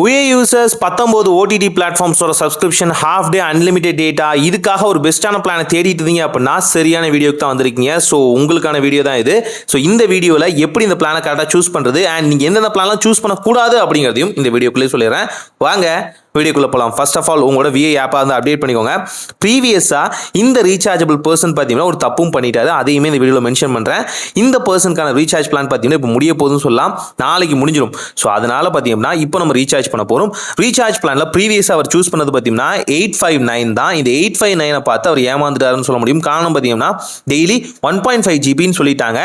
UA users 19 OTT பிளாட்ஃபார்ம்ஸோட subscription half day unlimited data இதுக்காக ஒரு பெஸ்ட்டான பிளானை தேடிட்டு இருந்தீங்க அப்படின்னா சரியான வீடியோக்கு தான் வந்திருக்கீங்க. ஸோ உங்களுக்கான வீடியோ தான் இது. ஸோ இந்த வீடியோவில் எப்படி இந்த பிளானை கரெக்டாக சூஸ் பண்ணுறது அண்ட் நீங்கள் எந்தெந்த பிளான்லாம் சூஸ் பண்ணக்கூடாது அப்படிங்கிறதையும் இந்த வீடியோக்குள்ளே சொல்லிடுறேன். வாங்க வீடியோக்குள்ளே போகலாம். ஃபர்ஸ்ட் ஆஃப் ஆல் உங்களோட விஐ ஆப்பை வந்து அப்டேட் பண்ணிக்கோங்க. ப்ரீவியஸாக இந்த ரீசார்ஜபிள் பர்சன் பார்த்தீங்கன்னா ஒரு தப்பும் பண்ணிட்டாரு. அதையுமே இந்த வீடியோவில் மென்ஷன் பண்ணுறேன். இந்த பர்சனுக்கான ரீசார்ஜ் பிளான் பார்த்தீங்கன்னா இப்போ முடிய போதுன்னு சொல்லலாம், நாளைக்கு முடிஞ்சிடும். ஸோ அதனால் பார்த்தீங்கன்னா இப்போ நம்ம ரீசார்ஜ் பண்ண போகிறோம். ரீசார்ஜ் பிளானில் ப்ரீவியஸாக அவர் சூஸ் பண்ணது பார்த்தீங்கன்னா 859 தான். இந்த 859 பார்த்து அவர் ஏமாந்துட்டாருன்னு சொல்ல முடியும். காரணம் பார்த்தீங்கன்னா டெய்லி 1.5 ஜிபின்னு சொல்லிட்டாங்க,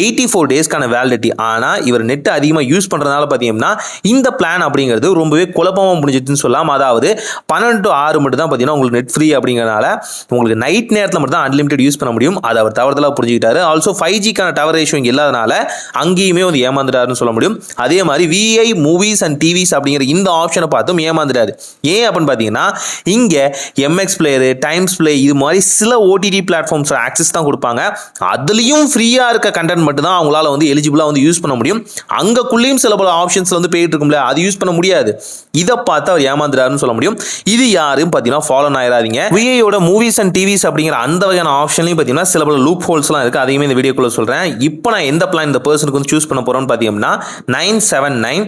84 டேஸ்க்கான வேலிடிட்டி. ஆனால் இவர் நெட் அதிகமாக யூஸ் பண்ணுறதுனால பார்த்தீங்கன்னா இந்த பிளான் அப்படிங்கிறது ரொம்பவே குழப்பமாக முடிஞ்சிச்சுன்னு சொல்லலாம். அதாவது 12 to 6 மட்டும் தான் பார்த்தீங்கன்னா உங்களுக்கு நெட் ஃப்ரீ அப்படிங்கிறனால உங்களுக்கு நைட் நேரத்தில் மட்டும் தான் அன்லிமிட்டட் யூஸ் பண்ண முடியும். அதை அவர் தவறுதலாக புரிஞ்சுக்கிட்டாரு. ஆல்சோ 5Gக்கான டவர் ரேஷியோ இங்கே இல்லாதனால அங்கேயுமே வந்து ஏமாந்துட்டாருன்னு சொல்ல முடியும். அதே மாதிரி விஐ மூவிஸ் அண்ட் டிவிஸ் அப்படிங்கிற இந்த ஆப்ஷனை பார்த்தும் ஏமாந்துட்டாரு. ஏன் அப்படின்னு பார்த்தீங்கன்னா இங்கே எம்எக்ஸ் பிளேயரு, டைம்ஸ் பிளே இது மாதிரி சில ஓடிடி பிளாட்ஃபார்ம்ஸ் ஆக்சஸ் தான் கொடுப்பாங்க. அதுலேயும் ஃப்ரீயாக இருக்க கண்டென்ட் மட்டும் தான் அவங்களால வந்து எலிஜிபிளாக வந்து யூஸ் பண்ண முடியும். அங்கக்குள்ளேயும் சில பல ஆப்ஷன்ஸ் வந்து போயிட்டு இருக்கும்ல, அது யூஸ் பண்ண முடியாது. இதை பார்த்து அவர் ஏமாந்துட்டாருன்னு சொல்ல முடியும். இது யாரும் பார்த்தீங்கன்னா ஃபாலோ ஆயிடாதீங்க. விஐயோட மூவிஸ் அண்ட் டிவிஸ் அப்படிங்கிற அந்த வகையான ஆப்ஷன்லையும் பார்த்தீங்கன்னா சில பல லூப் ஹோல்ஸ்லாம் இருக்குது. அதையுமே இந்த வீடியோக்குள்ள சொல்கிறேன். இப்போ நான் எந்த பிளான் இந்த பர்சனுக்கு வந்து சூஸ் பண்ண போகிறோன்னு பார்த்தீங்கன்னா 979.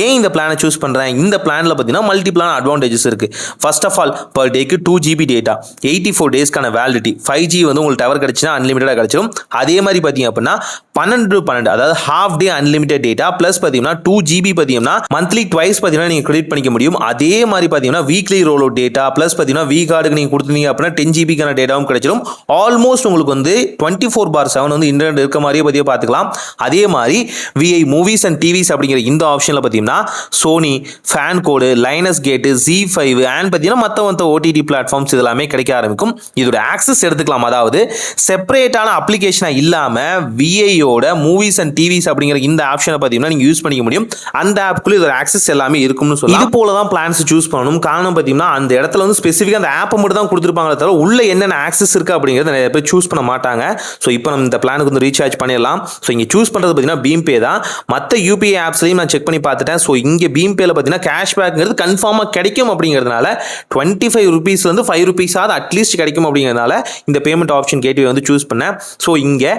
ஏன் இந்த பிளானை சூஸ் பண்ணுறேன்? இந்த பிளானில் பார்த்தீங்கன்னா மல்டி பிளான் அட்வான்டேஜஸ் இருக்குது. ஃபர்ஸ்ட் ஆஃப் ஆல் பர் டேக்கு 2 GB டேட்டா, 84 டேஸ்க்கான வேலிடிட்டி, 5G வந்து உங்களுக்கு டவர் கிடைச்சுன்னா அன்லிமிட்டடாக கிடைச்சிடும். அதே மாதிரி பார்த்தீங்க அப்படின்னா 12 to 12 அதாவது half day unlimited data plus பார்த்தீங்கன்னா 2 GB பார்த்தீங்கன்னா மந்த்லி ட்வைஸ் பார்த்தீங்கன்னா நீங்கள் கிரெடிட் பண்ணிக்க முடியும். அதே மாதிரி பார்த்தீங்கன்னா weekly roll out data plus பார்த்தீங்கன்னா வீக் கார்டுக்கு நீங்கள் கொடுத்துருந்தீங்க அப்படின்னா 10 GBக்கான டேட்டாவும் கிடைச்சிடும். ஆல்மோஸ்ட் உங்களுக்கு வந்து 24/7 வந்து இன்டர்நெட் இருக்க மாதிரியே பற்றியே பார்த்துக்கலாம். அதே மாதிரி விஐ மூவிஸ் அண்ட் டிவிஸ் அப்படிங்கிற இந்த ஆப்ஷனில் பார்த்தீங்கன்னா சோனி, ஃபேன் கோடு, லைனஸ் கேட்டு, Z5 அண்ட் பார்த்தீங்கன்னா மற்ற ஓடிடி பிளாட்ஃபார்ம்ஸ் இதெல்லாமே கிடைக்க ஆரம்பிக்கும். இதோட ஆக்சஸ் எடுத்துக்கலாம். அதாவது செப்பரேட்டான அப்ளிகேஷனாக இல்லாமல் விஐயோட மூவிஸ் அண்ட் டிவிஸ் அப்படிங்கிற இந்த ஆப்ஷனை பார்த்தீங்கன்னா நீங்கள் யூஸ் பண்ணிக்க முடியும். அந்த ஆப்புக்குள்ள இதோட ஆக்சஸ் எல்லாமே இருக்கும்னு சொல்லலாம். இது போல தான் பிளான்ஸ் சூஸ் பண்ணணும். காரணம் பார்த்தீங்கன்னா அந்த இடத்துல வந்து ஸ்பெசிஃபிக்காக அந்த ஆப்பை மட்டும் தான் கொடுத்துருப்பாங்களே தவிர உள்ள என்னென்ன ஆக்சஸ் இருக்குது அப்படிங்கிறத நிறைய பேர் சூஸ் பண்ண மாட்டாங்க. ஸோ இப்போ நம்ம இந்த பிளானுக்கு வந்து ரீசார்ஜ் பண்ணிடலாம். ஸோ இங்கே சூஸ் பண்ணுறது பார்த்தீங்கன்னா பீம்பே தான். மற்ற யூபிஐ ஆப்ஸ்லையும் நான் செக் பண்ணி பார்த்துட்டேன். ஸோ இங்கே பீம்பேல பார்த்தீங்கன்னா கேஷ்பேக்ங்கிறது கன்ஃபார்மாக கிடைக்கும் அப்படிங்கிறதுனால 25 ரூபீஸ்லேருந்து 5 ரூபீஸாவது அட்லீஸ்ட் கிடைக்கும் அப்படிங்கிறதுனால இந்த பேமெண்ட் ஆப்ஷன் கேட்வே வந்து சூஸ் பண்ணேன். ஸோ இங்கே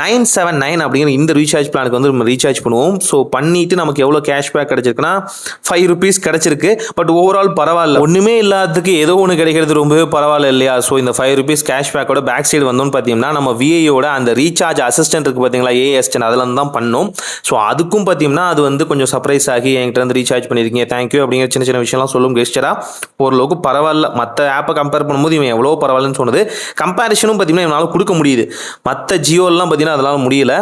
979 அப்படிங்கிற இந்த ரீசார்ஜ் பிளானுக்கு வந்து நம்ம ரீசார்ஜ் பண்ணுவோம். ஸோ பண்ணிட்டு நமக்கு எவ்வளோ கேஷ்பேக் கிடைச்சிருக்குன்னா 5 ரூபீஸ் கிடைச்சிருக்கு. பட் ஓவரால் பரவாயில்ல, ஒன்றுமே இல்லாததுக்கு ஏதோ ஒன்று கிடைக்கிறது ரொம்பவே பரவாயில்ல இல்லையா? ஸோ இந்த 5 ரூபீஸ் கேஷ்பேக்கோட பேக் சைடு வந்தோம்னு பார்த்தீங்கன்னா நம்ம விஐயோட அந்த ரீசார்ஜ் அசிஸ்டன்ட் இருக்குது பார்த்தீங்களா, ஏஎஸ்டன், அதெல்லாம் தான் பண்ணோம். ஸோ அதுக்கும் பார்த்தீங்கன்னா அது வந்து கொஞ்சம் சர்ப்ரைஸ் ஆகி என்கிட்ட வந்து ரீசார்ஜ் பண்ணியிருக்கீங்க, தேங்க்யூ அப்படிங்கிற சின்ன சின்ன விஷயம்லாம் சொல்லும் கெஸ்டரா. ஓரளவுக்கு பரவாயில்ல. மற்ற ஆப்பை கம்பேர் பண்ணும்போது இவன் எவ்வளோ பரவாயில்லன்னு சொன்னது. கம்பேரிஷனும் பார்த்தீங்கன்னா இவனால் கொடுக்க முடியுது. மற்ற ஜியோலாம் பார்த்தீங்கன்னா அதெல்லாம் முடியல.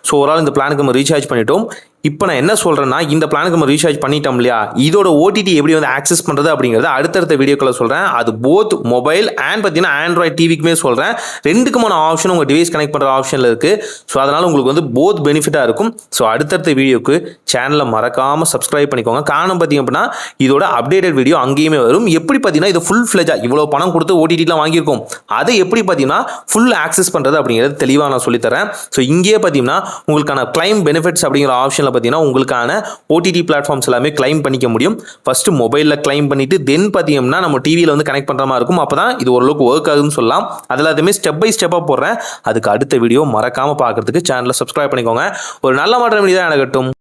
ஸோ ஓவரால் இந்த பிளானுக்கு நம்ம ரீசார்ஜ் பண்ணிட்டோம். இப்போ நான் என்ன சொல்கிறேன்னா இந்த பிளானுக்கு நம்ம ரீசார்ஜ் பண்ணிட்டோம் இல்லையா, இதோட ஓடிடி எப்படி வந்து ஆக்சஸ் பண்ணுறது அப்படிங்கிறது அடுத்தடுத்த வீடியோக்களை சொல்கிறேன். அது போத் மொபைல் அண்ட் பார்த்தீங்கன்னா ஆண்ட்ராய்ட் டிவிக்குமே சொல்கிறேன். ரெண்டுக்குமான ஆப்ஷன் உங்கள் டிவைஸ் கனெக்ட் பண்ணுற ஆப்ஷனில் இருக்குது. ஸோ அதனால் உங்களுக்கு வந்து போத் பெனிஃபிட்டாக இருக்கும். ஸோ அடுத்தடுத்த வீடியோக்கு சேனலை மறக்காமல் சப்ஸ்கிரைப் பண்ணிக்கோங்க. காரணம் பார்த்தீங்க அப்படின்னா இதோட அப்டேட்டட் வீடியோ அங்கேயுமே வரும். எப்படி பார்த்தீங்கன்னா இது ஃபுல் ஃப்ளெஜாக இவ்வளோ பணம் கொடுத்து ஓடிடிலாம் வாங்கியிருக்கோம், அதை எப்படி பார்த்தீங்கன்னா ஃபுல் ஆக்சஸ் பண்ணுறது அப்படிங்கிறது தெளிவாக நான் சொல்லித்தரேன். ஸோ இங்கேயே பார்த்தீங்கன்னா உங்களுக்கான கிளைம் பெனிஃபிட்ஸ் அப்படிங்கிற ஆப்ஷனில் பார்த்தீங்கன்னா உங்களுக்கான ஓடிடி பிளாட்ஃபார்ம்ஸ் எல்லாமே கிளைம் பண்ணிக்க முடியும். ஃபர்ஸ்ட் மொபைலில் கிளைம் பண்ணிட்டு தென் பார்த்தீங்கன்னா நம்ம டிவியில் வந்து கனெக்ட் பண்ணுற மாதிரி இருக்கும். அப்போ தான் இது ஓரளவுக்கு ஒர்க் ஆகுதுன்னு சொல்லலாம். அதில் எல்லாத்தையுமே ஸ்டெப் பை ஸ்டெப்பாக போடுறேன். அதுக்கு அடுத்த வீடியோ மறக்காமல் பார்க்கறதுக்கு சேனலை சப்ஸ்கிரைப் பண்ணிக்கோங்க. ஒரு நல்ல மாற்றம் தான் நடக்கட்டும்.